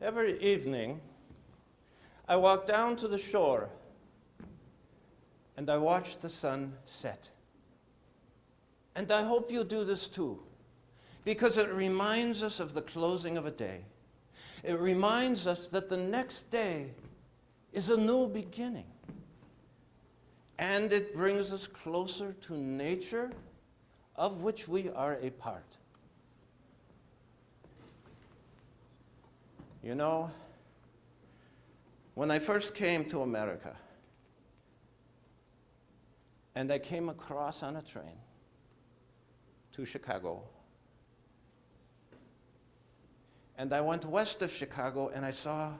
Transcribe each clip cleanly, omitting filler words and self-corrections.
Every evening, I walk down to the shore and I watch the sun set. And I hope you do this too, because it reminds us of the closing of a day. It reminds us that the next day is a new beginning. And it brings us closer to nature, of which we are a part. You know, when I first came to America, and I came across on a train to Chicago, and I went west of Chicago and I saw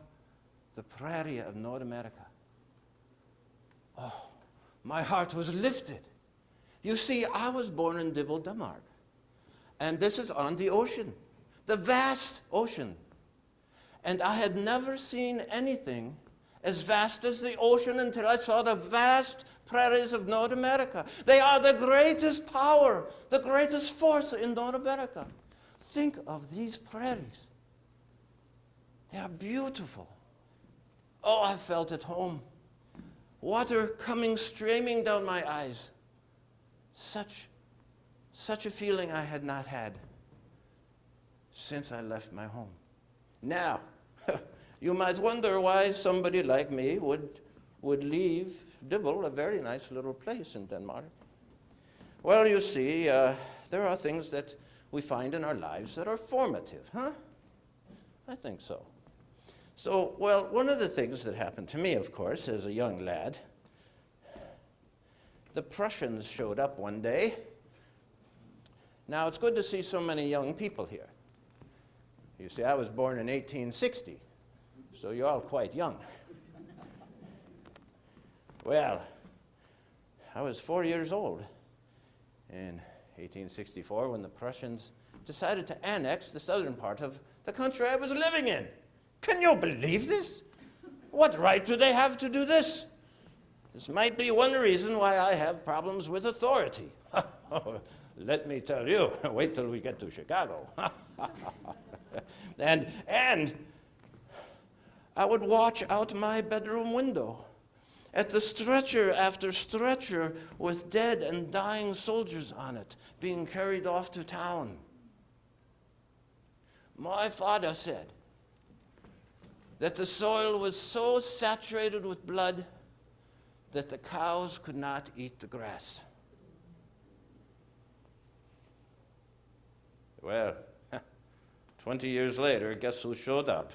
the prairie of North America. Oh, my heart was lifted. You see, I was born in Dibble, Denmark, and this is on the ocean, the vast ocean. And I had never seen anything as vast as the ocean until I saw the vast prairies of North America. They are the greatest power, the greatest force in North America. Think of these prairies. They are beautiful. Oh, I felt at home. Water coming streaming down my eyes. Such a feeling I had not had since I left my home. Now, you might wonder why somebody like me would leave Dibble, a very nice little place in Denmark. Well, you see, there are things that we find in our lives that are formative, huh? I think so. So, well, one of the things that happened to me, of course, as a young lad, the Prussians showed up one day. Now, it's good to see so many young people here. You see, I was born in 1860, so you're all quite young. Well, I was 4 years old in 1864 when the Prussians decided to annex the southern part of the country I was living in. Can you believe this? What right do they have to do this? This might be one reason why I have problems with authority. Let me tell you, wait till we get to Chicago. And I would watch out my bedroom window at the stretcher after stretcher with dead and dying soldiers on it being carried off to town. My father said that the soil was so saturated with blood that the cows could not eat the grass. Well, 20 years later, guess who showed up?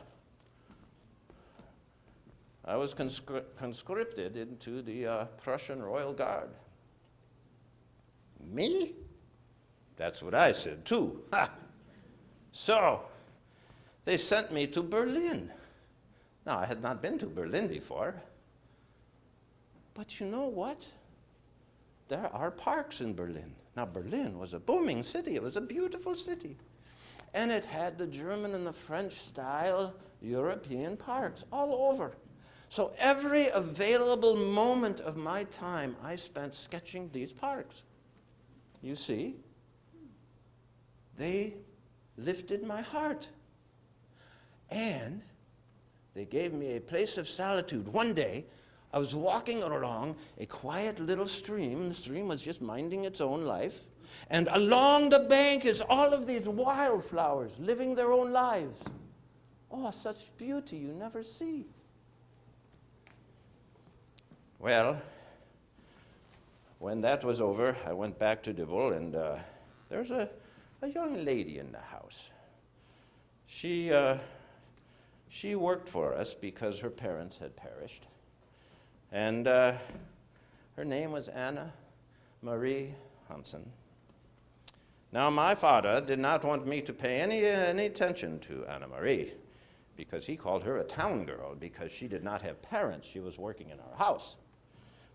I was conscripted into the Prussian Royal Guard. Me? That's what I said, too. Ha! So, they sent me to Berlin. Now, I had not been to Berlin before. But you know what? There are parks in Berlin. Now, Berlin was a booming city. It was a beautiful city. And it had the German and the French style European parks all over. So every available moment of my time, I spent sketching these parks. You see, they lifted my heart. And they gave me a place of solitude. One day, I was walking along a quiet little stream. The stream was just minding its own life. And along the bank is all of these wildflowers living their own lives. Oh, such beauty you never see. Well, when that was over, I went back to Dibble, and there's a young lady in the house. She worked for us because her parents had perished. And her name was Anna Marie Hansen. Now, my father did not want me to pay any attention to Anna Marie because he called her a town girl because she did not have parents. She was working in our house.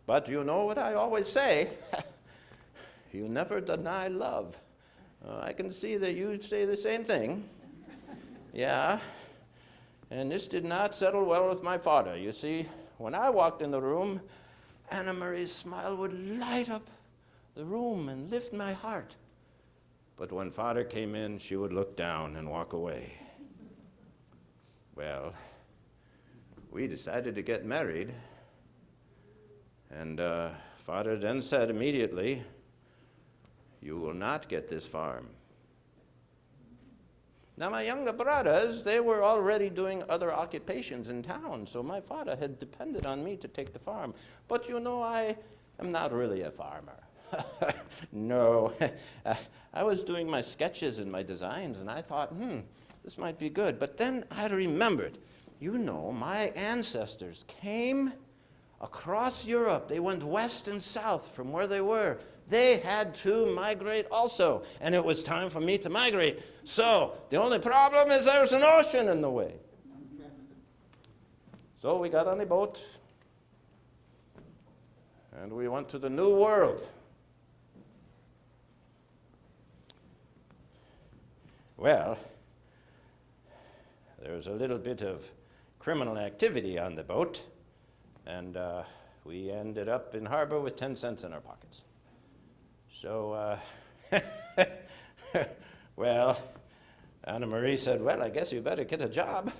But you know what I always say, you never deny love. I can see that you say the same thing. Yeah. And this did not settle well with my father. You see, when I walked in the room, Anna Marie's smile would light up the room and lift my heart. But when Father came in, she would look down and walk away. Well, we decided to get married, and Father then said immediately, "You will not get this farm." Now, my younger brothers, they were already doing other occupations in town, so my father had depended on me to take the farm. But you know, I am not really a farmer. No. I was doing my sketches and my designs, and I thought, this might be good. But then I remembered, you know, my ancestors came across Europe. They went west and south from where they were. They had to migrate also, and it was time for me to migrate. So the only problem is there's an ocean in the way. So we got on a boat, and we went to the New World. Well, there was a little bit of criminal activity on the boat, and we ended up in harbor with 10 cents in our pockets. So, well, Anna Marie said, well, I guess you better get a job.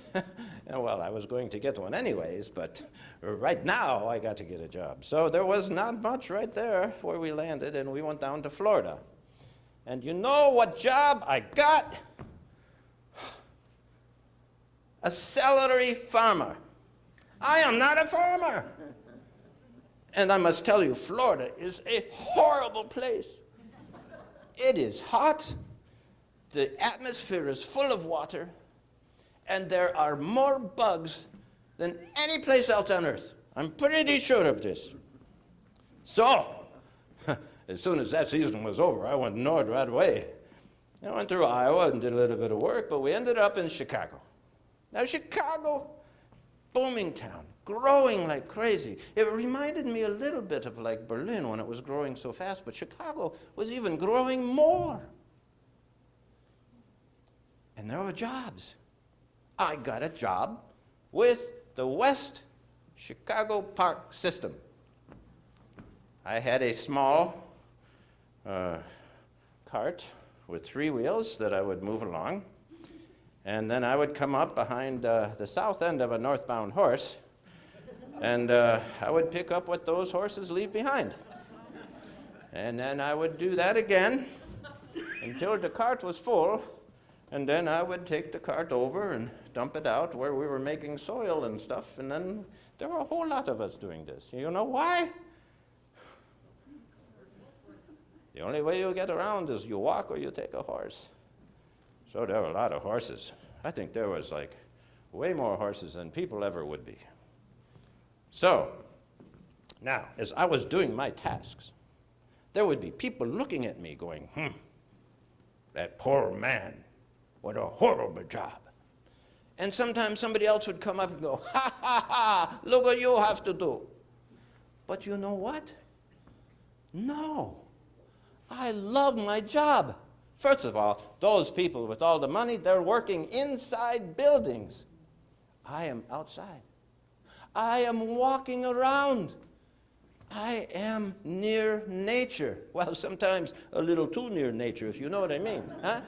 And well, I was going to get one anyways, but right now I got to get a job. So there was not much right there where we landed, and we went down to Florida. And you know what job I got? A celery farmer. I am not a farmer. And I must tell you, Florida is a horrible place. It is hot. The atmosphere is full of water. And there are more bugs than any place else on earth. I'm pretty sure of this. So, as soon as that season was over, I went north right away. I went through Iowa and did a little bit of work, but we ended up in Chicago. Now, Chicago, booming town, growing like crazy. It reminded me a little bit of like Berlin when it was growing so fast, but Chicago was even growing more. And there were jobs. I got a job with the West Chicago Park System. I had a small cart with 3 wheels that I would move along. And then I would come up behind the south end of a northbound horse, and I would pick up what those horses leave behind. And then I would do that again until the cart was full, and then I would take the cart over and dump it out where we were making soil and stuff, and then there were a whole lot of us doing this. You know why? The only way you get around is you walk or you take a horse. So there were a lot of horses. I think there was like way more horses than people ever would be. So now, as I was doing my tasks, there would be people looking at me going, that poor man, what a horrible job. And sometimes somebody else would come up and go, ha, ha, ha, look what you have to do. But you know what? No, I love my job. First of all, those people with all the money, they're working inside buildings. I am outside. I am walking around. I am near nature. Well, sometimes a little too near nature, if you know what I mean. Huh?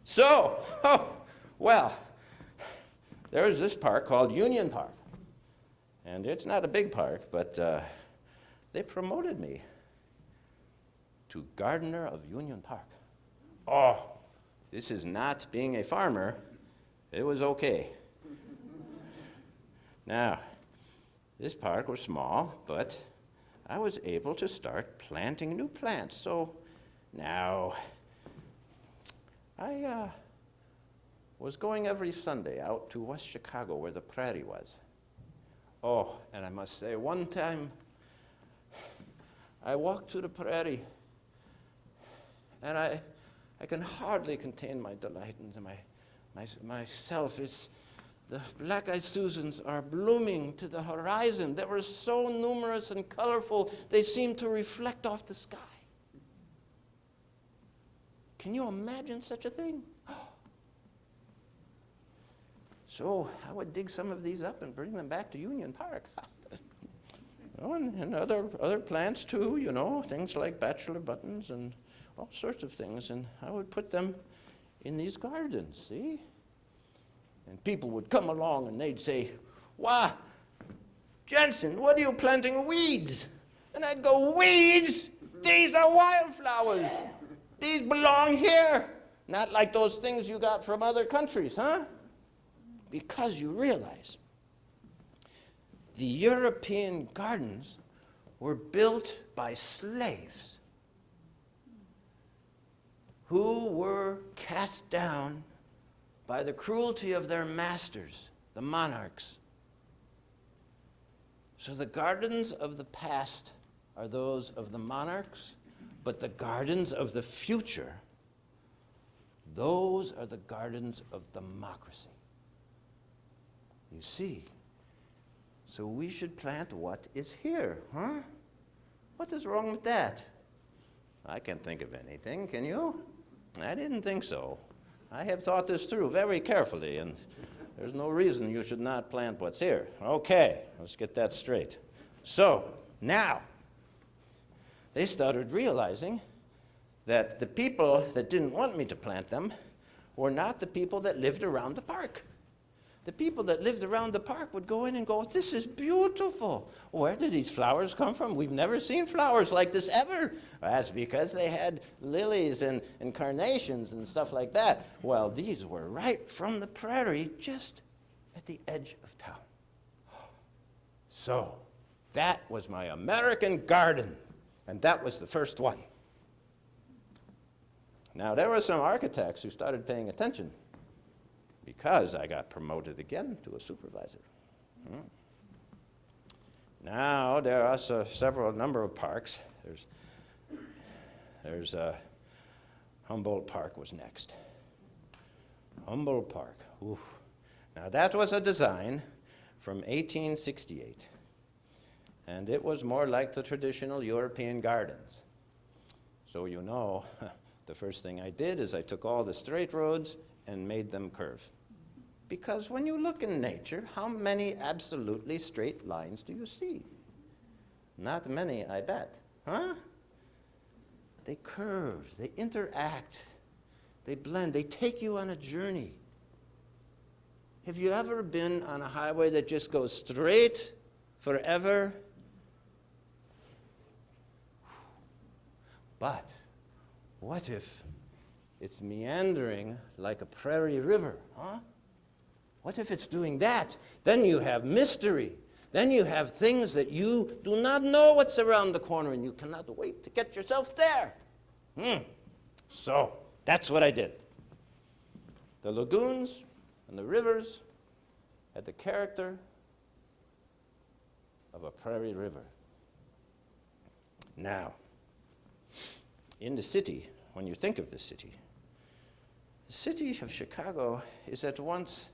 So, well, there's this park called Union Park. And it's not a big park, but they promoted me to gardener of Union Park. Oh, this is not being a farmer. It was okay. Now, this park was small, but I was able to start planting new plants. So now, I was going every Sunday out to West Chicago where the prairie was. Oh, and I must say, one time, I walked through the prairie, and I can hardly contain my delight and myself. It's the black-eyed Susans are blooming to the horizon. They were so numerous and colorful, they seemed to reflect off the sky. Can you imagine such a thing? So I would dig some of these up and bring them back to Union Park. And other plants too, you know, things like bachelor buttons and all sorts of things, and I would put them in these gardens, see? And people would come along and they'd say, "Why, Jensen, what are you planting weeds?" And I'd go, "Weeds? These are wildflowers. These belong here. Not like those things you got from other countries, huh?" Because you realize the European gardens were built by slaves who were cast down by the cruelty of their masters, the monarchs. So the gardens of the past are those of the monarchs, but the gardens of the future, those are the gardens of democracy. You see, so we should plant what is here, huh? What is wrong with that? I can't think of anything, can you? I didn't think so. I have thought this through very carefully, and there's no reason you should not plant what's here. Okay, let's get that straight. So, now, they started realizing that the people that didn't want me to plant them were not the people that lived around the park. The people that lived around the park would go in and go, "This is beautiful. Where did these flowers come from? We've never seen flowers like this ever." That's because they had lilies and carnations and stuff like that. Well, these were right from the prairie, just at the edge of town. So, that was my American garden, and that was the first one. Now, there were some architects who started paying attention, because I got promoted again to a supervisor. Now there are several number of parks. There's Humboldt Park was next. Humboldt Park. Ooh. Now that was a design from 1868, and it was more like the traditional European gardens. So you know, the first thing I did is I took all the straight roads and made them curve. Because when you look in nature, how many absolutely straight lines do you see? Not many, I bet. Huh? They curve, they interact, they blend, they take you on a journey. Have you ever been on a highway that just goes straight forever? But what if it's meandering like a prairie river, huh? What if it's doing that? Then you have mystery. Then you have things that you do not know what's around the corner, and you cannot wait to get yourself there. So that's what I did. The lagoons and the rivers had the character of a prairie river. Now, in the city, when you think of the city of Chicago is at once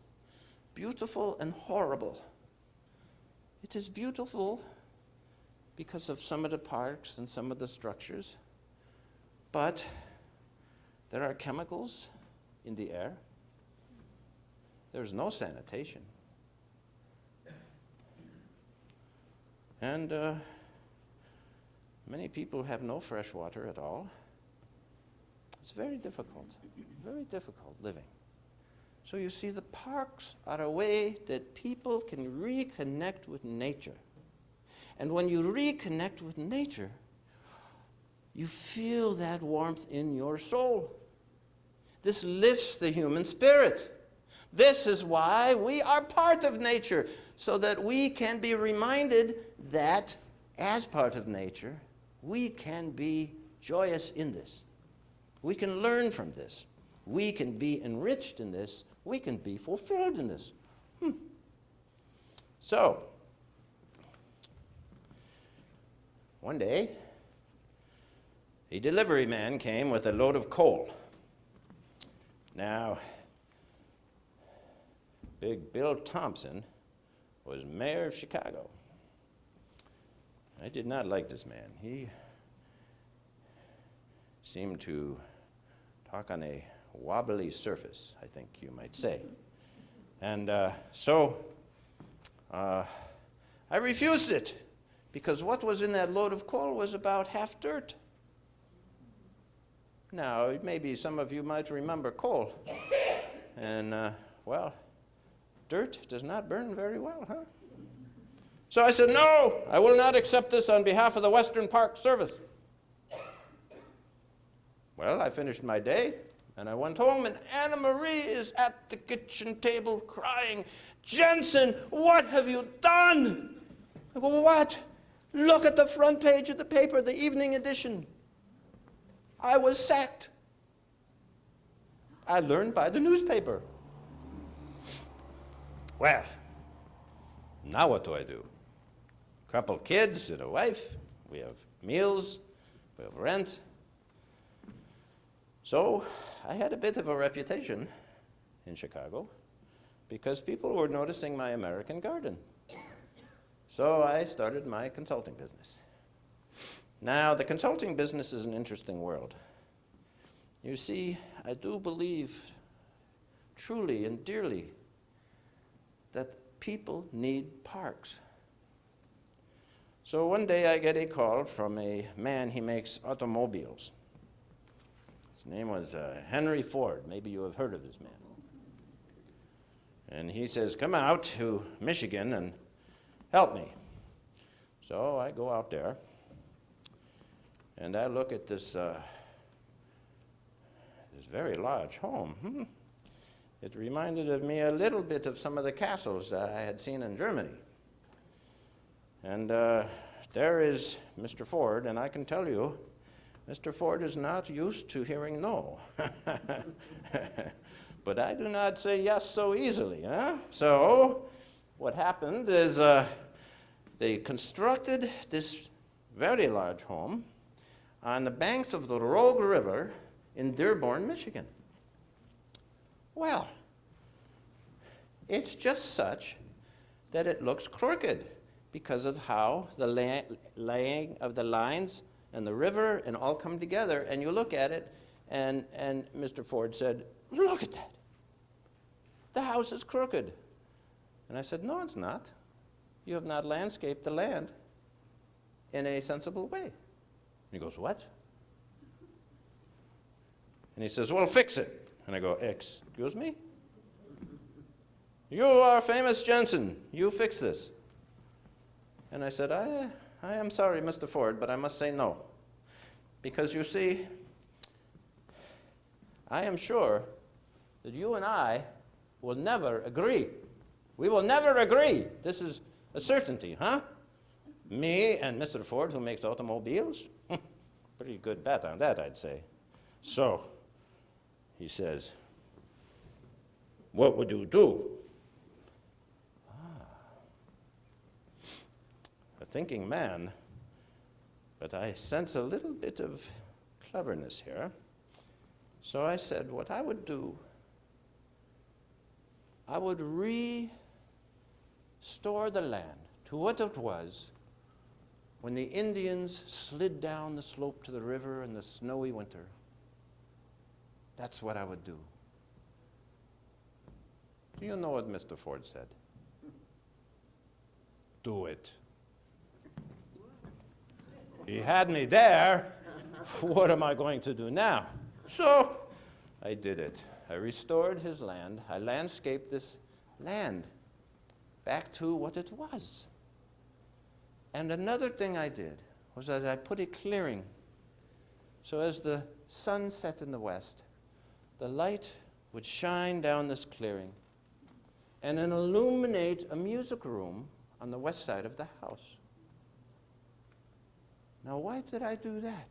beautiful and horrible. It is beautiful because of some of the parks and some of the structures, but there are chemicals in the air. There's no sanitation. And many people have no fresh water at all. It's very difficult living. So you see, the parks are a way that people can reconnect with nature. And when you reconnect with nature, you feel that warmth in your soul. This lifts the human spirit. This is why we are part of nature, so that we can be reminded that as part of nature, we can be joyous in this. We can learn from this. We can be enriched in this. We can be fulfilled in this. So, one day, a delivery man came with a load of coal. Now, Big Bill Thompson was mayor of Chicago. I did not like this man. He seemed to talk on a wobbly surface, I think you might say. And so I refused it, because what was in that load of coal was about half dirt. Now, maybe some of you might remember coal. And, well, Dirt does not burn very well, huh? So I said, no, I will not accept this on behalf of the Western Park Service. Well, I finished my day, and I went home, and Anna Marie is at the kitchen table crying, Jensen, what have you done? I go, what? Look at the front page of the paper, the evening edition. I was sacked. I learned by the newspaper. Well, now what do I do? Couple kids and a wife. We have meals. We have rent. So I had a bit of a reputation in Chicago because people were noticing my American garden. So I started my consulting business. Now, the consulting business is an interesting world. You see, I do believe truly and dearly that people need parks. So one day I get a call from a man, he makes automobiles. His name was Henry Ford. Maybe you have heard of this man. And he says, come out to Michigan and help me. So I go out there, and I look at this very large home. It reminded of me a little bit of some of the castles that I had seen in Germany. And there is Mr. Ford, and I can tell you, Mr. Ford is not used to hearing no. But I do not say yes so easily. Huh? So what happened is they constructed this very large home on the banks of the Rogue River in Dearborn, Michigan. Well, it's just such that it looks crooked because of how the laying of the lines and the river and all come together, and you look at it, and Mr. Ford said, look at that. The house is crooked. And I said, no, it's not. You have not landscaped the land in a sensible way. And he goes, what? And he says, well, fix it. And I go, excuse me? You are famous Jensen. You fix this. And I said, I am sorry, Mr. Ford, but I must say no. Because you see, I am sure that you and I will never agree. We will never agree. This is a certainty, huh? Me and Mr. Ford, who makes automobiles? Pretty good bet on that, I'd say. So, he says, what would you do? A thinking man, but I sense a little bit of cleverness here. So I said, what I would do, I would restore the land to what it was when the Indians slid down the slope to the river in the snowy winter. That's what I would do. Do you know what Mr. Ford said? Do it. He had me there. What am I going to do now? So I did it. I restored his land. I landscaped this land back to what it was. And another thing I did was that I put a clearing. So as the sun set in the west, the light would shine down this clearing and then illuminate a music room on the west side of the house. Now, why did I do that?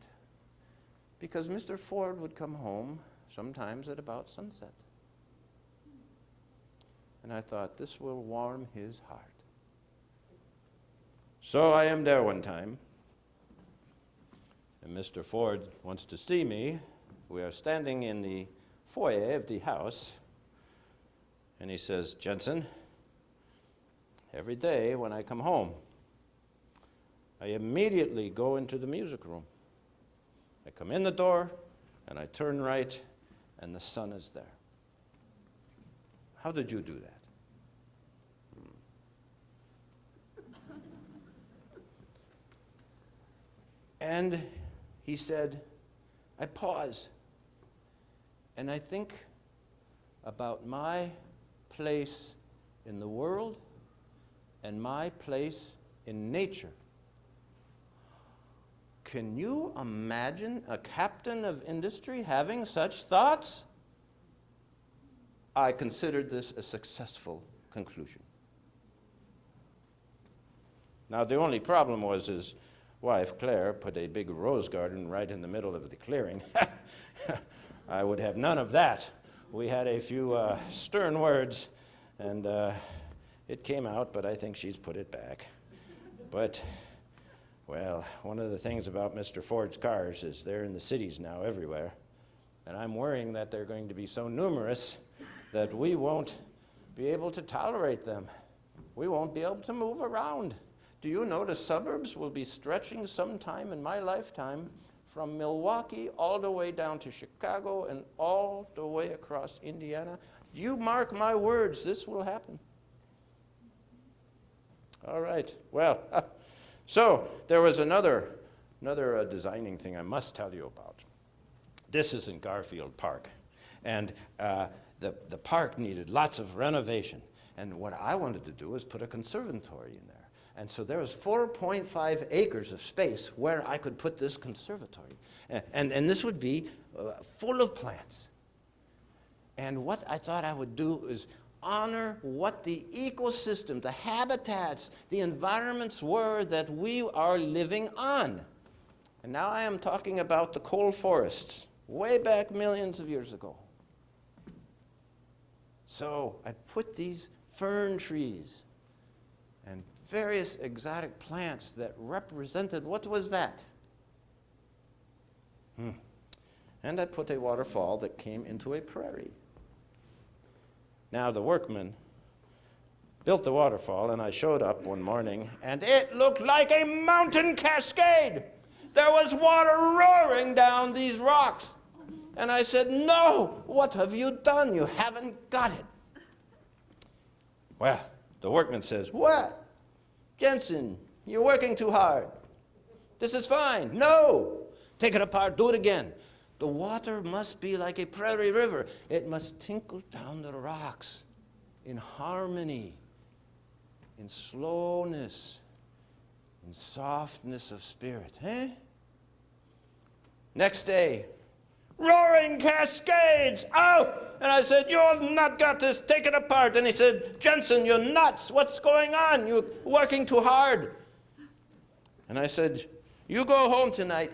Because Mr. Ford would come home sometimes at about sunset. And I thought, this will warm his heart. So I am there one time, and Mr. Ford wants to see me. We are standing in the foyer of the house, and he says, Jensen, every day when I come home, I immediately go into the music room. I come in the door, and I turn right, and the sun is there. How did you do that? And he said, I pause, and I think about my place in the world and my place in nature. Can you imagine a captain of industry having such thoughts? I considered this a successful conclusion. Now, the only problem was his wife, Claire, put a big rose garden right in the middle of the clearing. I would have none of that. We had a few stern words, and it came out, but I think she's put it back. But, well, one of the things about Mr. Ford's cars is they're in the cities now everywhere, and I'm worrying that they're going to be so numerous that we won't be able to tolerate them. We won't be able to move around. Do you know the suburbs will be stretching sometime in my lifetime from Milwaukee all the way down to Chicago and all the way across Indiana? You mark my words, this will happen. All right, well, so there was another designing thing I must tell you about. This is in Garfield Park, and the park needed lots of renovation, and what I wanted to do was put a conservatory in there. And so there was 4.5 acres of space where I could put this conservatory. And this would be full of plants. And what I thought I would do is honor what the ecosystem, the habitats, the environments were that we are living on. And now I am talking about the coal forests, way back millions of years ago. So I put these fern trees and various exotic plants that represented, what was that? And I put a waterfall that came into a prairie. Now the workmen built the waterfall, and I showed up one morning, and it looked like a mountain cascade. There was water roaring down these rocks. And I said, no, what have you done? You haven't got it. Well, the workman says, what? Jensen, you're working too hard. This is fine. No. Take it apart. Do it again. The water must be like a prairie river. It must tinkle down the rocks in harmony, in slowness, in softness of spirit. Next day, roaring cascades. Oh! And I said, you have not got this. Take it apart. And he said, Jensen, you're nuts. What's going on? You're working too hard. And I said, you go home tonight.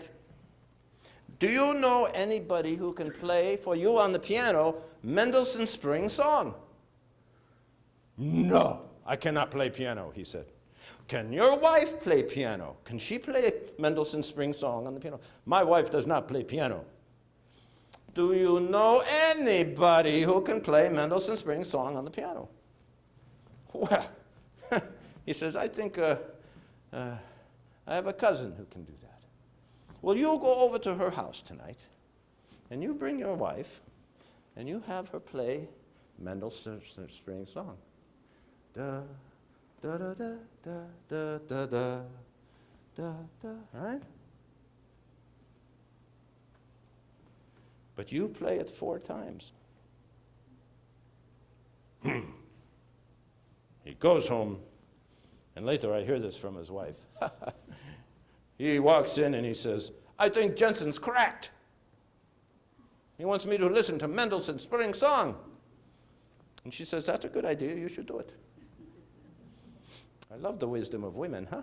Do you know anybody who can play for you on the piano Mendelssohn's Spring Song? No, I cannot play piano, he said. Can your wife play piano? Can she play Mendelssohn's Spring Song on the piano? My wife does not play piano. Do you know anybody who can play Mendelssohn's Spring Song on the piano? Well, he says, I think I have a cousin who can do that. Well, you go over to her house tonight, and you bring your wife, and you have her play Mendelssohn's Spring Song. Da, da, da, da, da, da, da, da, da, right? But you play it 4 times. He goes home, and later I hear this from his wife. He walks in and he says, I think Jensen's cracked. He wants me to listen to Mendelssohn's Spring Song. And she says, that's a good idea, you should do it. I love the wisdom of women, huh?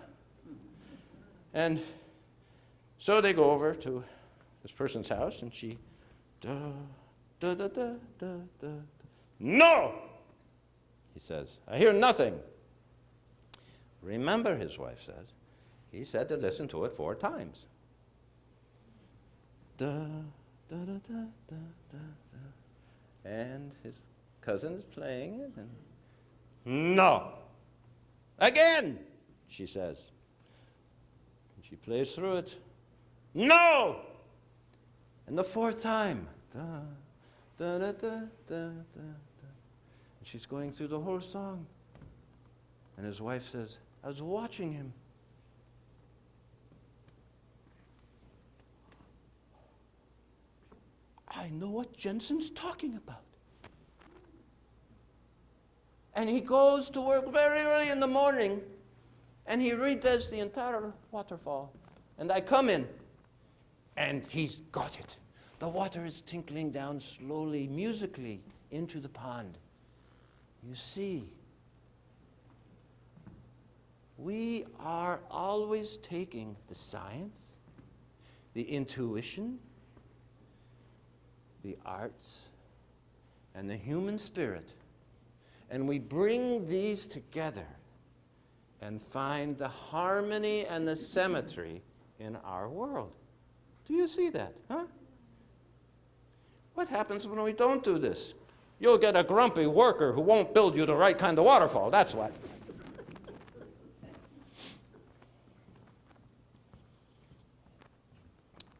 And so they go over to this person's house, and she, da, da, da, da, da, da. No, he says, I hear nothing. Remember, his wife says, he said to listen to it 4 times. Da, da, da, da, da, da, da. And his cousin is playing it, and no. Again, she says. And she plays through it. No! And the 4th time. Da, da, da, da, da, da, da. And she's going through the whole song. And his wife says, I was watching him. I know what Jensen's talking about. And he goes to work very early in the morning, and he redoes the entire waterfall. And I come in, and he's got it. The water is tinkling down slowly, musically, into the pond. You see, we are always taking the science, the intuition, the arts, and the human spirit, and we bring these together and find the harmony and the symmetry in our world. Do you see that, huh? What happens when we don't do this? You'll get a grumpy worker who won't build you the right kind of waterfall, that's what.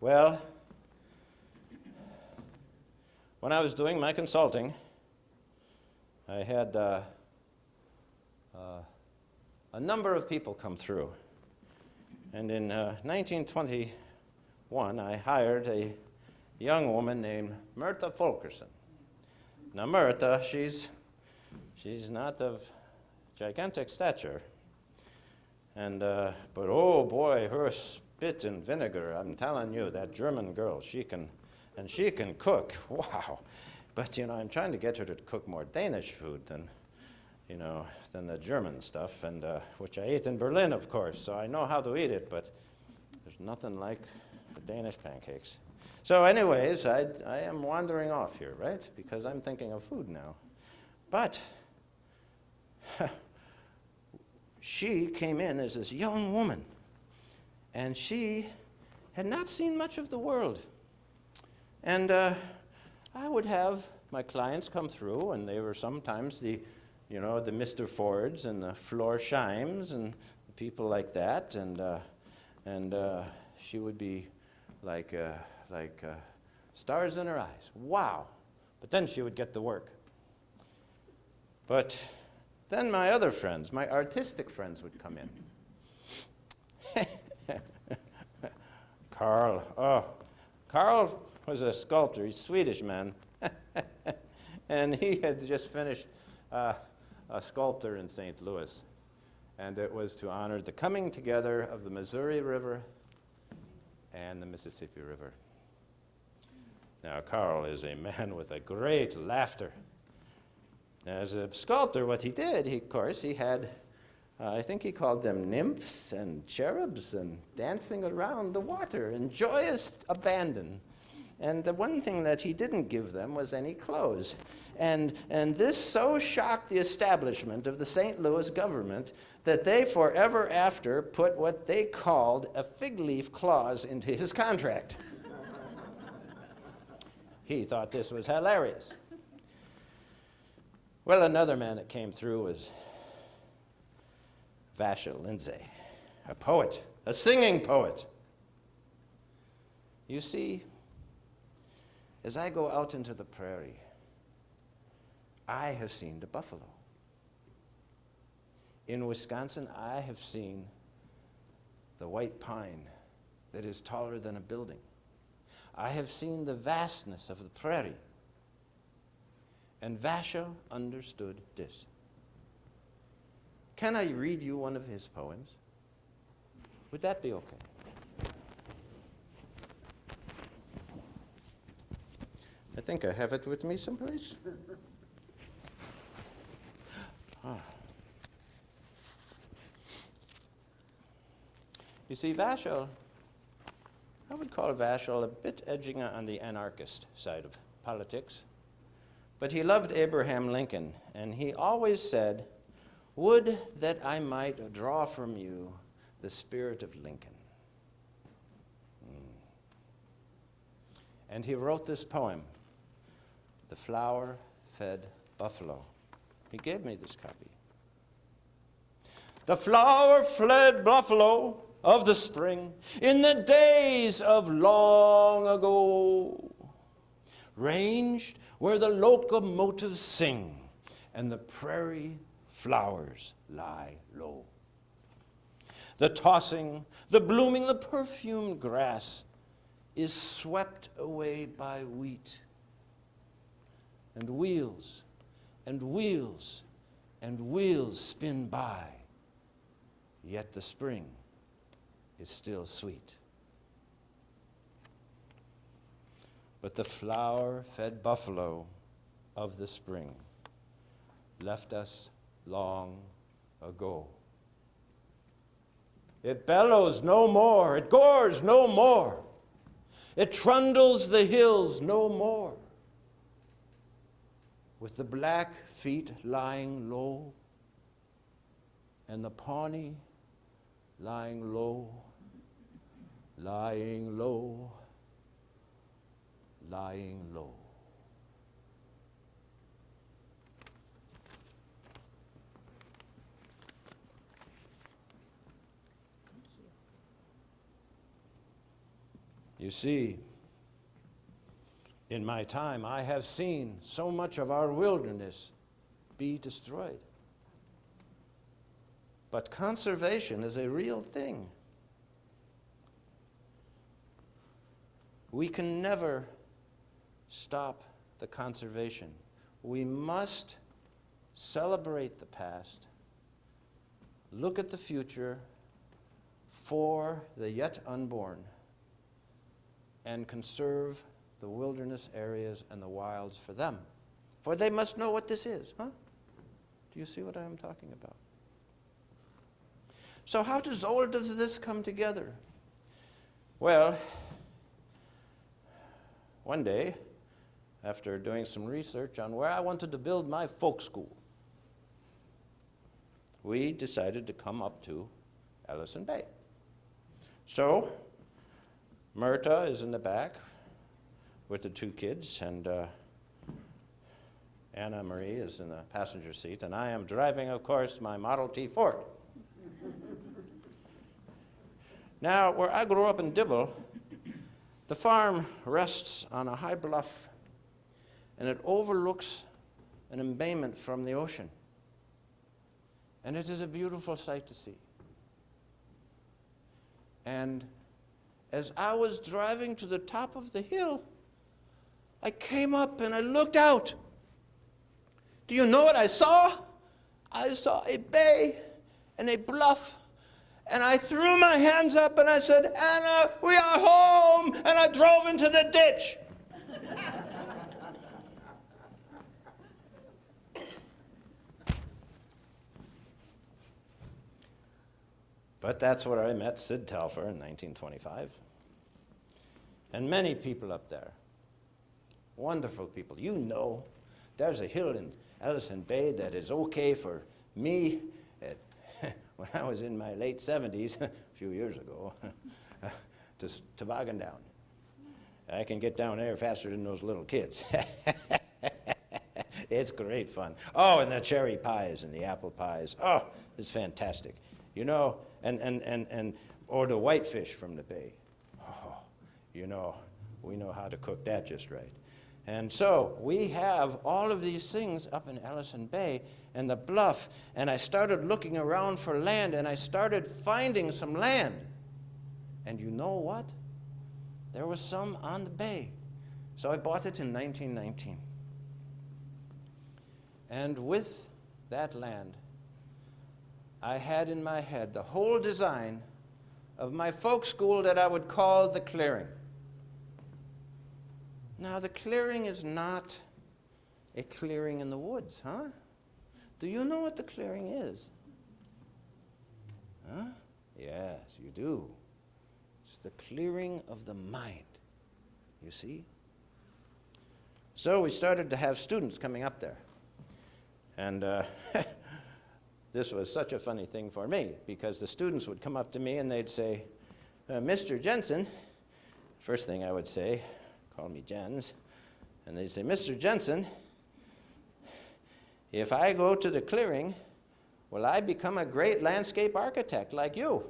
Well, when I was doing my consulting, I had a number of people come through. And in 1921, I hired a young woman named Myrta Fulkerson. Now, Myrta, she's not of gigantic stature, and but oh boy, her spit and vinegar! I'm telling you, that German girl, she can cook. Wow! But I'm trying to get her to cook more Danish food than the German stuff, and which I ate in Berlin, of course. So I know how to eat it, but there's nothing like the Danish pancakes. So anyways, I am wandering off here, right? Because I'm thinking of food now. But she came in as this young woman, and she had not seen much of the world. And I would have my clients come through, and they were sometimes the Mr. Fords and the Florshimes and people like that, and she would be like stars in her eyes. Wow! But then she would get to work. But then my other friends, my artistic friends, would come in. Carl was a sculptor. He's a Swedish man. And he had just finished a sculpture in St. Louis. And it was to honor the coming together of the Missouri River and the Mississippi River. Now, Carl is a man with a great laughter. As a sculptor, what he did, he had, I think he called them nymphs and cherubs and dancing around the water in joyous abandon. And the one thing that he didn't give them was any clothes. And this so shocked the establishment of the St. Louis government that they forever after put what they called a fig leaf clause into his contract. He thought this was hilarious. Well, another man that came through was Vashel Lindsay, a poet, a singing poet. You see, as I go out into the prairie, I have seen the buffalo. In Wisconsin, I have seen the white pine that is taller than a building. I have seen the vastness of the prairie. And Vashel understood this. Can I read you one of his poems? Would that be okay? I think I have it with me someplace. You see, Vashel, I would call Vashel a bit edging on the anarchist side of politics. But he loved Abraham Lincoln, and he always said, "Would that I might draw from you the spirit of Lincoln." And he wrote this poem, "The Flower-Fed Buffalo." He gave me this copy. The flower-fed buffalo of the spring, in the days of long ago, ranged where the locomotives sing and the prairie flowers lie low. The tossing, the blooming, the perfumed grass is swept away by wheat, and wheels and wheels and wheels spin by, yet the spring is still sweet. But the flower-fed buffalo of the spring left us long ago. It bellows no more, it gores no more, it trundles the hills no more. With the black feet lying low, and the Pawnee lying low, lying low, lying low. You see, in my time, I have seen so much of our wilderness be destroyed. But conservation is a real thing. We can never stop the conservation. We must celebrate the past, look at the future for the yet unborn, and conserve the wilderness areas and the wilds for them. For they must know what this is, huh? Do you see what I'm talking about? So how does all of this come together? Well, one day, after doing some research on where I wanted to build my folk school, we decided to come up to Ellison Bay. So, Myrta is in the back with the two kids, and Anna Marie is in the passenger seat, and I am driving, of course, my Model T Ford. Now, where I grew up in Dibble, the farm rests on a high bluff, and it overlooks an embayment from the ocean. And it is a beautiful sight to see. And as I was driving to the top of the hill, I came up and I looked out. Do you know what I saw? I saw a bay and a bluff. And I threw my hands up and I said, Anna, we are home! And I drove into the ditch. But that's where I met Sid Telfer in 1925. And many people up there. Wonderful people. You know, there's a hill in Ellison Bay that is okay for me when I was in my late 70s, a few years ago, to toboggan down. I can get down there faster than those little kids. It's great fun. Oh, and the cherry pies and the apple pies. Oh, it's fantastic. You know, or the whitefish from the bay. Oh, you know, we know how to cook that just right. And so we have all of these things up in Ellison Bay and the bluff, and I started looking around for land, and I started finding some land. And you know what? There was some on the bay. So I bought it in 1919. And with that land, I had in my head the whole design of my folk school that I would call the clearing. Now, the clearing is not a clearing in the woods, huh? Do you know what the clearing is? Huh? Yes, you do. It's the clearing of the mind, you see? So we started to have students coming up there. And this was such a funny thing for me, because the students would come up to me and they'd say, Mr. Jensen, first thing I would say, call me Jens, and they'd say, Mr. Jensen, if I go to the clearing, will I become a great landscape architect like you?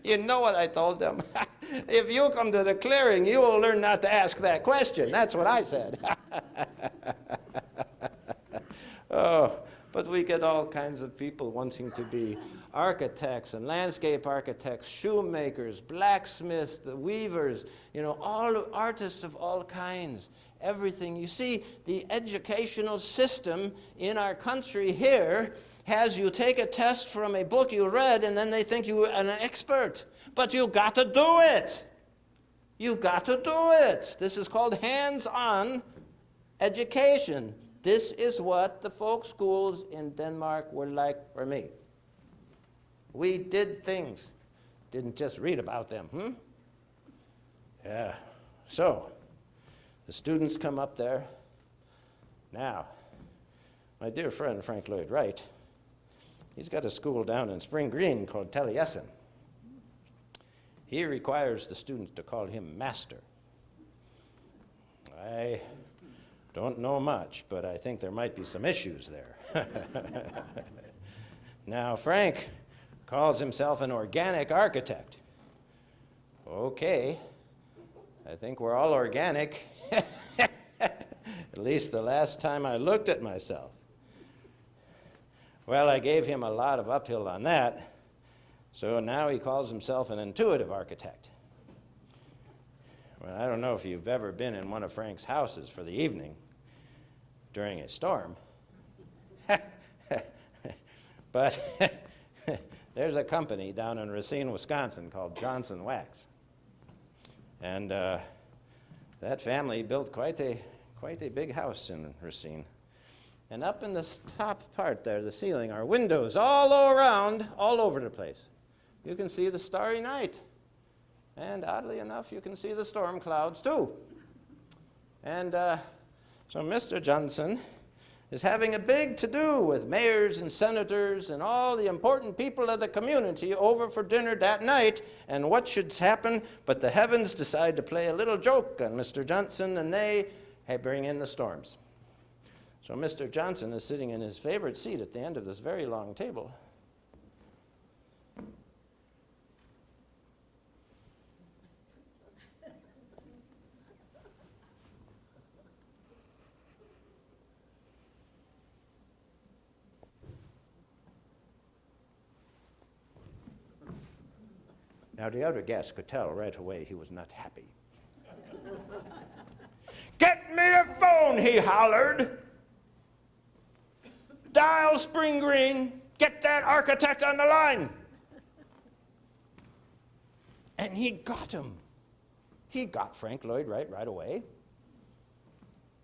You know what I told them? If you come to the clearing, you will learn not to ask that question. That's what I said. Oh, but we get all kinds of people wanting to be architects and landscape architects, shoemakers, blacksmiths, the weavers, all artists of all kinds, everything. You see, the educational system in our country here has you take a test from a book you read and then they think you're an expert. But you've got to do it. You've got to do it. This is called hands-on education. This is what the folk schools in Denmark were like for me. We did things, didn't just read about them. Yeah. So, the students come up there. Now, my dear friend Frank Lloyd Wright, he's got a school down in Spring Green called Taliesin. He requires the students to call him master. I don't know much, but I think there might be some issues there. Now, Frank calls himself an organic architect. Okay, I think we're all organic, at least the last time I looked at myself. Well, I gave him a lot of uphill on that, so now he calls himself an intuitive architect. Well, I don't know if you've ever been in one of Frank's houses for the evening during a storm, but there's a company down in Racine, Wisconsin called Johnson Wax. And that family built quite a big house in Racine. And up in the top part there, the ceiling, are windows all around, all over the place. You can see the starry night. And oddly enough, you can see the storm clouds too. And so Mr. Jensen is having a big to-do with mayors and senators and all the important people of the community over for dinner that night. And what should happen but the heavens decide to play a little joke on Mr. Jensen, and they bring in the storms. So Mr. Jensen is sitting in his favorite seat at the end of this very long table. Now, the other guests could tell right away he was not happy. "Get me a phone," he hollered. "Dial Spring Green. Get that architect on the line." And he got him. He got Frank Lloyd Wright right away.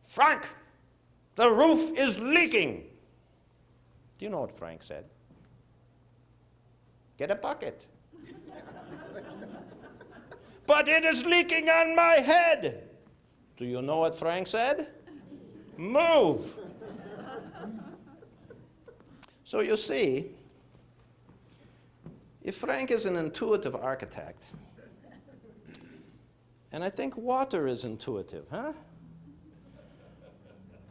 "Frank, the roof is leaking." Do you know what Frank said? "Get a bucket." "But it is leaking on my head." Do you know what Frank said? "Move." So you see, if Frank is an intuitive architect, and I think water is intuitive, huh?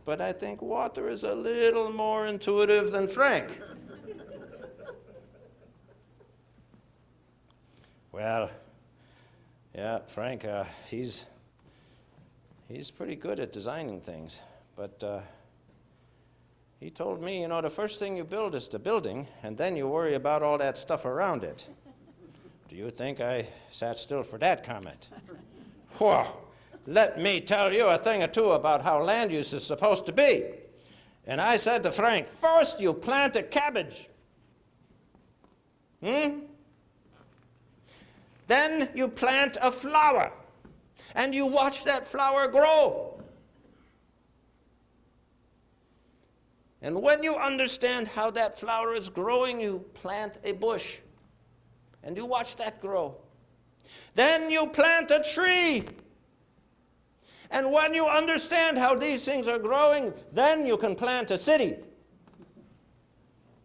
But I think water is a little more intuitive than Frank. Well, yeah, Frank, he's pretty good at designing things, but he told me, the first thing you build is the building, and then you worry about all that stuff around it. Do you think I sat still for that comment? Whew, let me tell you a thing or two about how land use is supposed to be. And I said to Frank, first you plant a cabbage. Then you plant a flower, and you watch that flower grow. And when you understand how that flower is growing, you plant a bush, and you watch that grow. Then you plant a tree. And when you understand how these things are growing, then you can plant a city.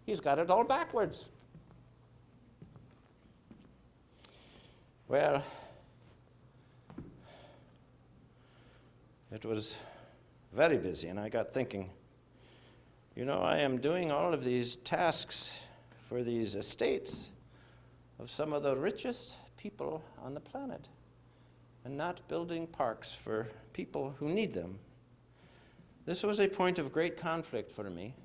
He's got it all backwards. Well, it was very busy, and I got thinking, I am doing all of these tasks for these estates of some of the richest people on the planet, and not building parks for people who need them. This was a point of great conflict for me.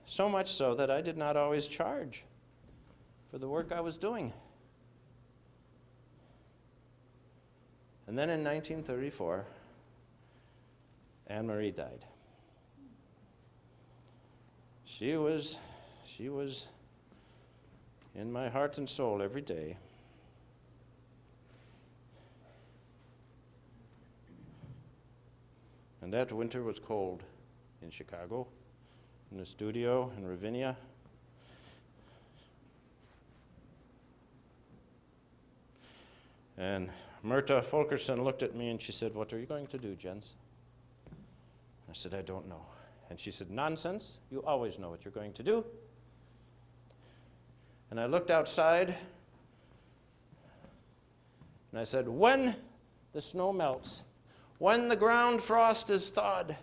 So much so that I did not always charge for the work I was doing. And then in 1934, Anne-Marie died. She was in my heart and soul every day. And that winter was cold in Chicago, in the studio in Ravinia. And Myrta Fulkerson looked at me and she said, "What are you going to do, Jens?" I said, "I don't know." And she said, "Nonsense, you always know what you're going to do." And I looked outside and I said, "When the snow melts, when the ground frost is thawed,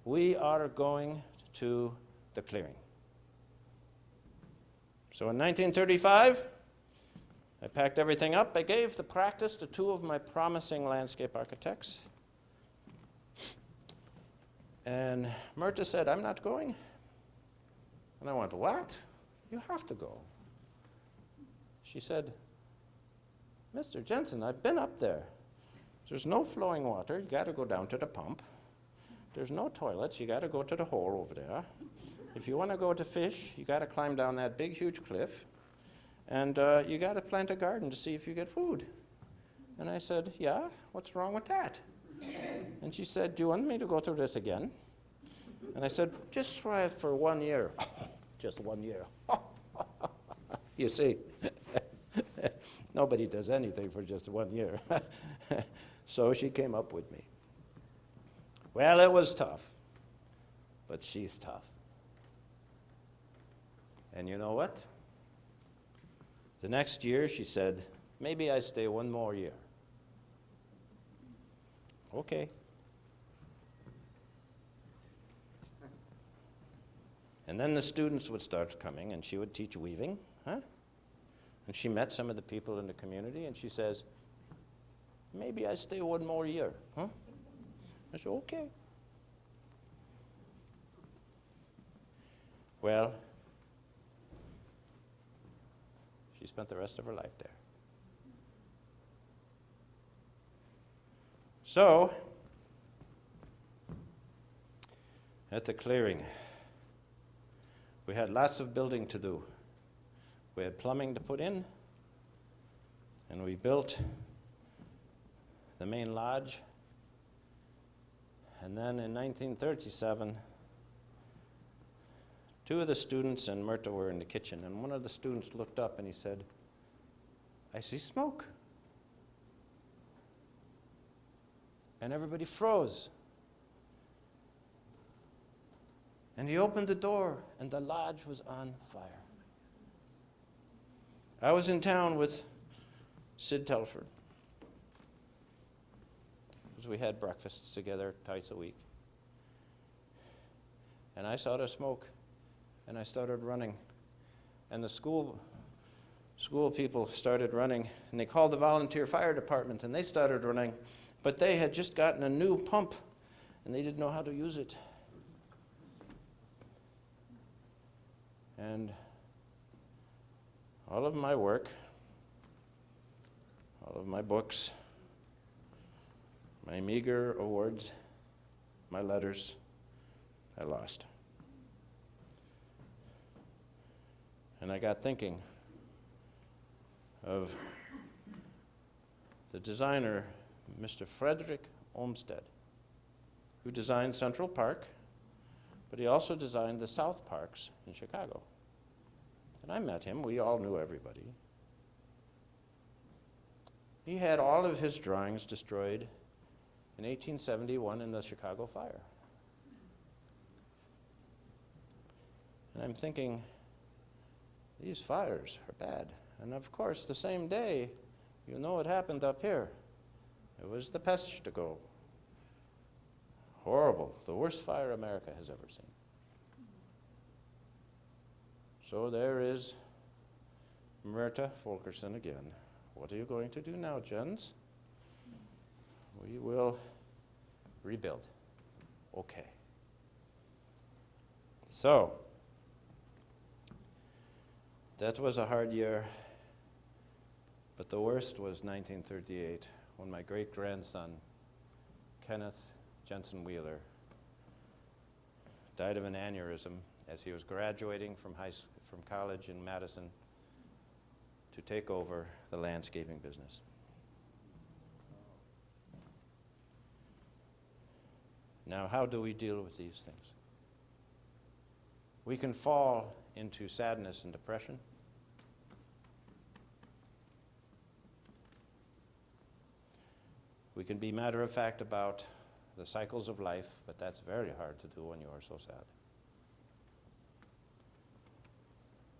we are going to the clearing." So in 1935, I packed everything up. I gave the practice to two of my promising landscape architects. And Myrta said, "I'm not going." And I went, "What? You have to go." She said, "Mr. Jensen, I've been up there. There's no flowing water. You got to go down to the pump. There's no toilets. You got to go to the hole over there. If you want to go to fish, you got to climb down that big, huge cliff. And you got to plant a garden to see if you get food." And I said, "Yeah, what's wrong with that?" And she said, "Do you want me to go through this again?" And I said, "Just try it for 1 year." Just 1 year. You see, nobody does anything for just 1 year. So she came up with me. Well, it was tough, but she's tough. And you know what? The next year, she said, "Maybe I stay 1 more year." Okay. And then the students would start coming, and she would teach weaving. And she met some of the people in the community, and she says, "Maybe I stay 1 more year." I said, "Okay." Well, she spent the rest of her life there. So, at the clearing, we had lots of building to do. We had plumbing to put in, and we built the main lodge. And then in 1937, 2 of the students and Myrta were in the kitchen, and one of the students looked up and he said, "I see smoke." And everybody froze. And he opened the door, and the lodge was on fire. I was in town with Sid Telford, because we had breakfasts together twice a week. And I saw the smoke, and I started running. And the school people started running, and they called the volunteer fire department, and they started running. But they had just gotten a new pump, and they didn't know how to use it. And all of my work, all of my books, my meager awards, my letters, I lost. And I got thinking of the designer, Mr. Frederick Olmsted, who designed Central Park, but he also designed the South Parks in Chicago. And I met him. We all knew everybody. He had all of his drawings destroyed in 1871 in the Chicago fire. And I'm thinking, these fires are bad. And of course, the same day, you know what happened up here. It was the Peshtigo. Horrible, the worst fire America has ever seen. So there is Myrta Fulkerson again. What are you going to do now, Jens? We will rebuild. Okay. So, That was a hard year, but the worst was 1938, when my great-grandson, Kenneth Jensen Wheeler, died of an aneurysm as he was graduating from college in Madison to take over the landscaping business. Now, how do we deal with these things? We can fall into sadness and depression. We can be matter-of-fact about the cycles of life, but that's very hard to do when you are so sad.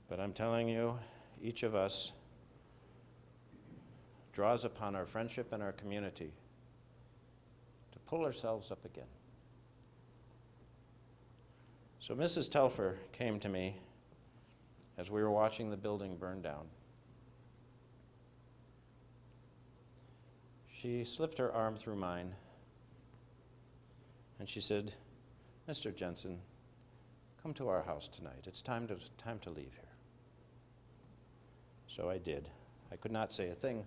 But I'm telling you, each of us draws upon our friendship and our community to pull ourselves up again. So Mrs. Telfer came to me as we were watching the building burn down. She slipped her arm through mine, and she said, "Mr. Jensen, come to our house tonight. It's time to leave here." So I did. I could not say a thing.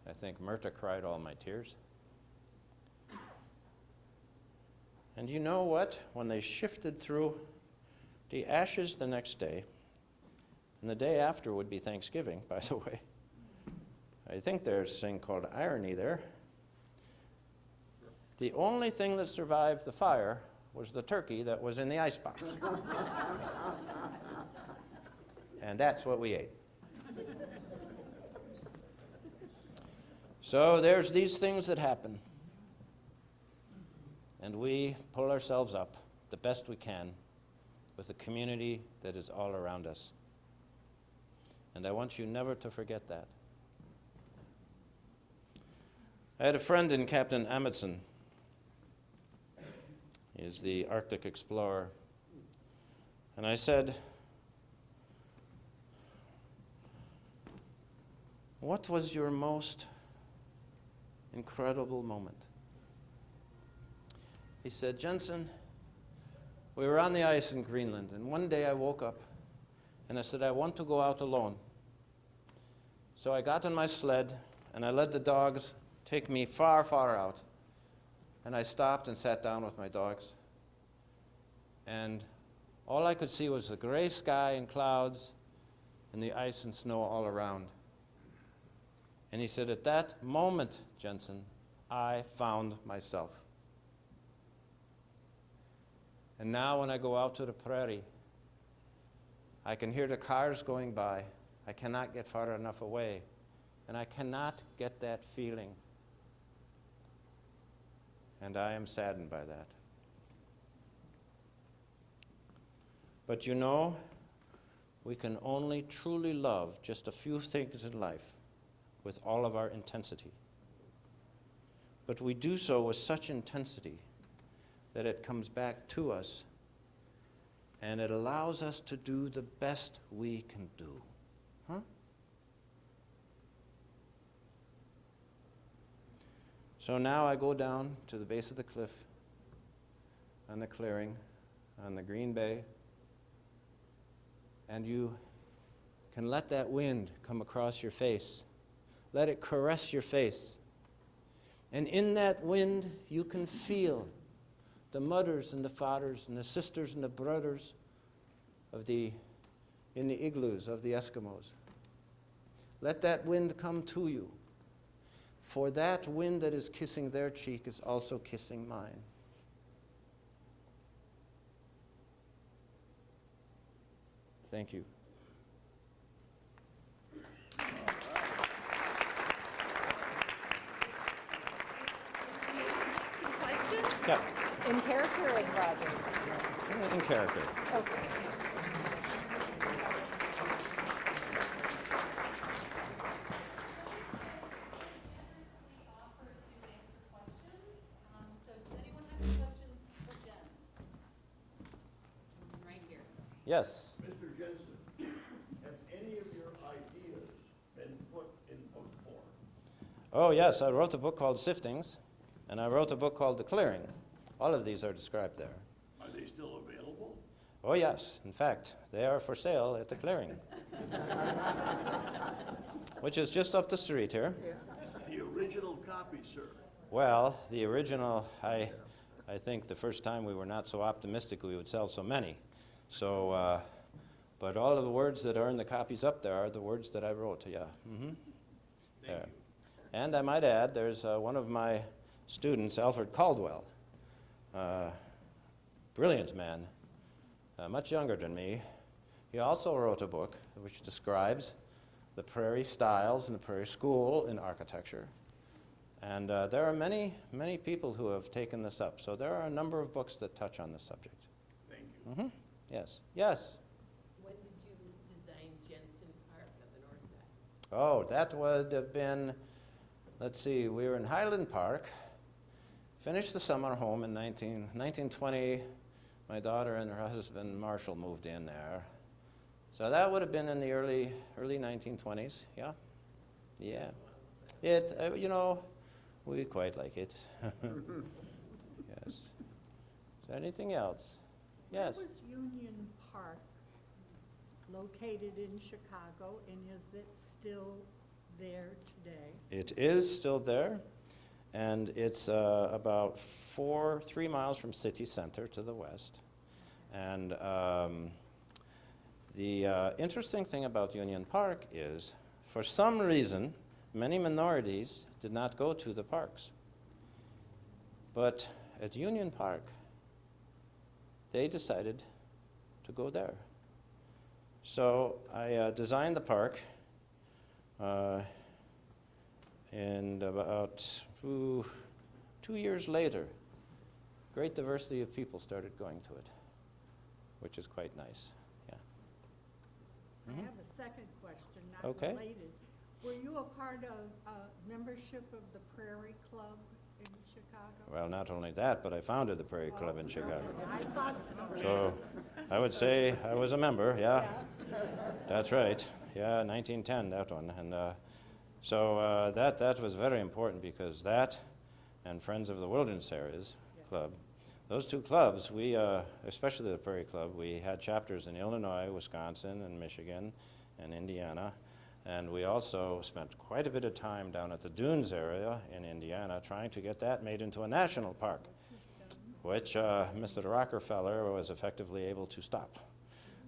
I think Myrta cried all my tears. And you know what? When they shifted through the ashes the next day, and the day after would be Thanksgiving, by the way. I think there's a thing called irony there. The only thing that survived the fire was the turkey that was in the icebox. And that's what we ate. So there's these things that happen. And we pull ourselves up the best we can with the community that is all around us. And I want you never to forget that. I had a friend in Captain Amundsen. He is the Arctic explorer. And I said, "What was your most incredible moment?" He said, "Jensen, we were on the ice in Greenland, and one day I woke up and I said, I want to go out alone. So I got on my sled and I let the dogs take me far, far out. And I stopped and sat down with my dogs. And all I could see was the gray sky and clouds and the ice and snow all around. And he said, at that moment, Jensen, I found myself. And now when I go out to the prairie, I can hear the cars going by. I cannot get far enough away. And I cannot get that feeling. And I am saddened by that. But you know, we can only truly love just a few things in life with all of our intensity. But we do so with such intensity that it comes back to us and it allows us to do the best we can do. Huh? So now I go down to the base of the cliff, on the clearing, on the green bay, and you can let that wind come across your face. Let it caress your face. And in that wind, you can feel the mothers and the fathers and the sisters and the brothers in the igloos of the Eskimos. Let that wind come to you. For that wind that is kissing their cheek is also kissing mine. Thank you. Question? Yeah. In character or as Roger? In character. Okay. Yes. Mr. Jensen, have any of your ideas been put in book form? Oh, yes. I wrote a book called Siftings, and I wrote a book called The Clearing. All of these are described there. Are they still available? Oh, yes. In fact, they are for sale at the clearing, which is just up the street here. The original copy, sir. Well, the original, I think the first time we were not so optimistic we would sell so many. So, but all of the words that are in the copies up there are the words that I wrote, yeah. Mm-hmm. There. And I might add, there's one of my students, Alfred Caldwell, brilliant man, much younger than me. He also wrote a book which describes the prairie styles and the prairie school in architecture. And there are many, many people who have taken this up. So there are a number of books that touch on this subject. Thank you. Mm-hmm. Yes. Yes? When did you design Jensen Park on the north side? Oh, that would have been, let's see, we were in Highland Park, finished the summer home in 1920. My daughter and her husband, Marshall, moved in there. So that would have been in the early 1920s, yeah? Yeah. It, you know, we quite like it. Yes. Is there anything else? Yes. Where was Union Park located in Chicago, and is it still there today? It is still there, and it's about 3 miles from city center to the west. And the interesting thing about Union Park is, for some reason, many minorities did not go to the parks. But at Union Park, they decided to go there. So I designed the park, and about 2 years later, great diversity of people started going to it, which is quite nice. Yeah. I Mhm. have a second question, not Okay. related. Were you a part of membership of the Prairie Club in Chicago? Well, not only that, but I founded the Prairie Club in Chicago. I thought so. So I would say I was a member, yeah. That's right. Yeah, 1910, that one. And so that was very important, because that and Friends of the Wilderness Areas Club, those two clubs, we, especially the Prairie Club, we had chapters in Illinois, Wisconsin, and Michigan, and Indiana. And we also spent quite a bit of time down at the Dunes area in Indiana trying to get that made into a national park, which Mr. Rockefeller was effectively able to stop.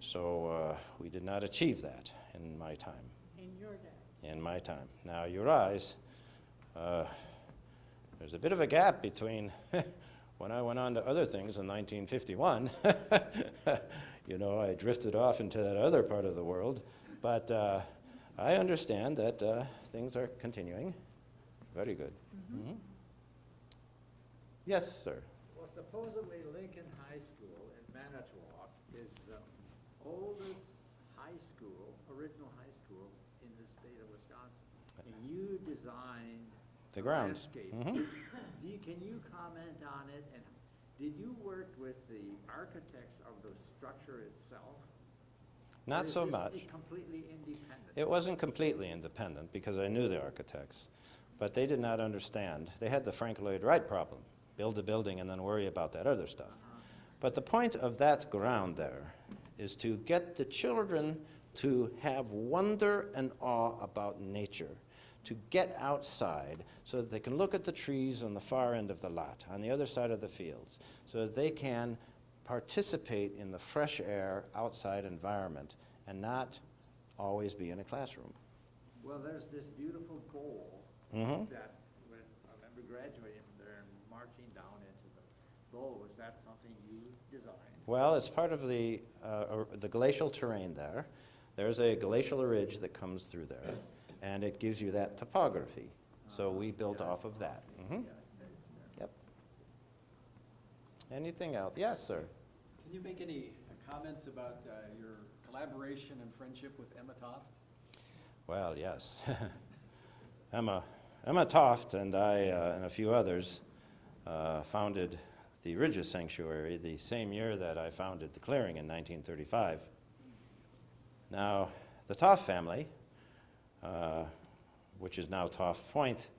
So we did not achieve that in my time. In your day? In my time. Now, Uri's, there's a bit of a gap between when I went on to other things in 1951. You know, I drifted off into that other part of the world. But I understand that things are continuing. Very good. Mm-hmm. Yes, sir. Well, supposedly Lincoln High School in Manitowoc is the oldest high school, original high school in the state of Wisconsin. And you designed The grounds. landscape. Mhm. Can you comment on it? And did you work with the architects of the structure itself? Not Or is so this much. completely independent? It wasn't completely independent, because I knew the architects, but they did not understand. They had the Frank Lloyd Wright problem: build a building and then worry about that other stuff. But the point of that ground there is to get the children to have wonder and awe about nature, to get outside so that they can look at the trees on the far end of the lot, on the other side of the fields, so that they can participate in the fresh air outside environment and not always be in a classroom. Well, there's this beautiful bowl Mhm. that, when I remember graduating from there and marching down into the bowl, was that something you designed? Well, it's part of the glacial terrain there. There's a glacial ridge that comes through there, and it gives you that topography. So we built off of that. Mhm. Yep. Anything else? Yes, sir. Can you make any comments about your collaboration and friendship with Emma Toft? Well, yes. Emma Toft and I and a few others founded the Ridges Sanctuary the same year that I founded the clearing in 1935. Now, the Toft family, which is now Toft Point,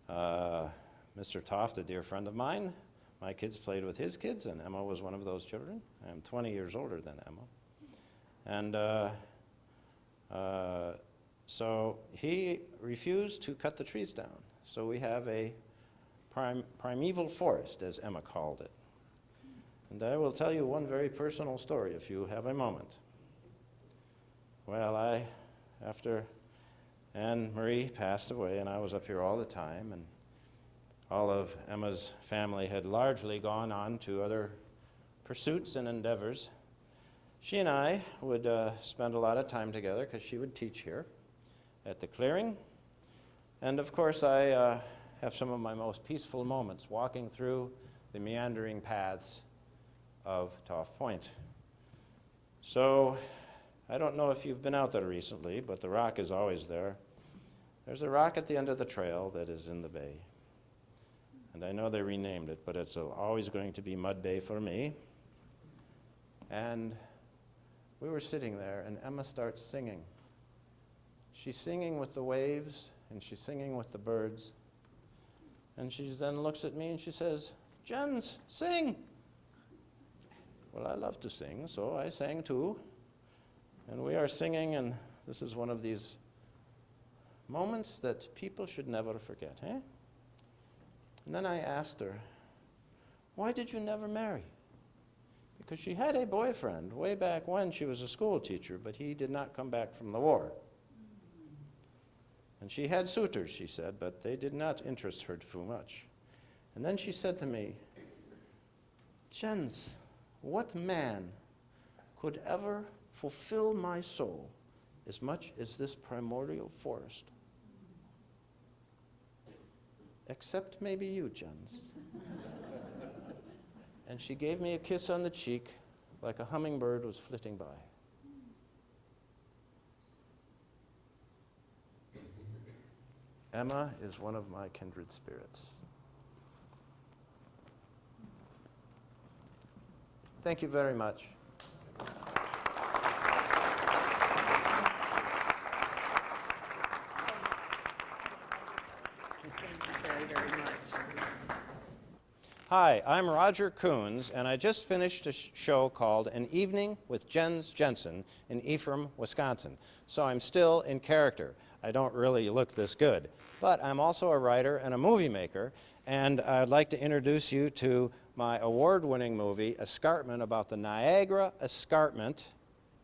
Mr. Toft, a dear friend of mine, my kids played with his kids, and Emma was one of those children. I'm 20 years older than Emma. And so he refused to cut the trees down. So we have a primeval forest, as Emma called it. And I will tell you one very personal story if you have a moment. Well, after Anne Marie passed away, and I was up here all the time, and all of Emma's family had largely gone on to other pursuits and endeavors, she and I would spend a lot of time together because she would teach here at the clearing. And of course, I have some of my most peaceful moments walking through the meandering paths of Toff Point. So I don't know if you've been out there recently, but the rock is always there. There's a rock at the end of the trail that is in the bay. And I know they renamed it, but it's always going to be Mud Bay for me. And we were sitting there, and Emma starts singing. She's singing with the waves, and she's singing with the birds. And she then looks at me and she says, "Jens, sing." Well, I love to sing, so I sang too. And we are singing, and this is one of these moments that people should never forget, eh? And then I asked her, "Why did you never marry?" Because she had a boyfriend way back when she was a school teacher, but he did not come back from the war. And she had suitors, she said, but they did not interest her too much. And then she said to me, "Jens, what man could ever fulfill my soul as much as this primordial forest? Except maybe you, Jens." And she gave me a kiss on the cheek like a hummingbird was flitting by. Emma is one of my kindred spirits. Thank you very much. Very, very much. Hi, I'm Roger Kuhns, and I just finished a show called An Evening with Jensen in Ephraim, Wisconsin. So I'm still in character. I don't really look this good. But I'm also a writer and a movie maker, and I'd like to introduce you to my award-winning movie, Escarpment, about the Niagara Escarpment,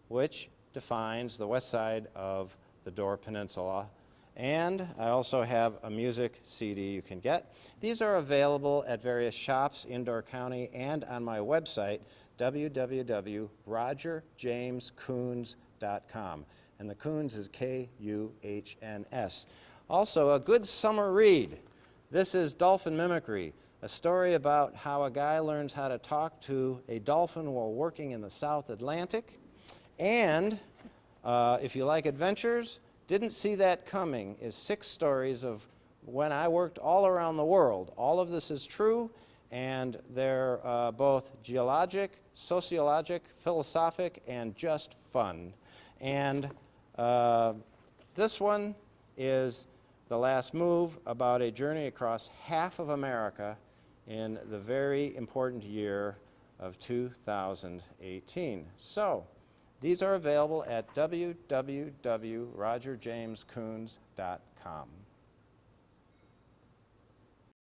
which defines the west side of the Door Peninsula. And I also have a music CD you can get. These are available at various shops in Door County and on my website, www.rogerjameskuhns.com. And the Kuhns is Kuhns. Also, a good summer read. This is Dolphin Mimicry, a story about how a guy learns how to talk to a dolphin while working in the South Atlantic. And if you like adventures, Didn't See That Coming is 6 stories of when I worked all around the world. All of this is true, and they're both geologic, sociologic, philosophic, and just fun. And this one is The Last Move, about a journey across half of America in the very important year of 2018. So, these are available at www.rogerjameskuhns.com.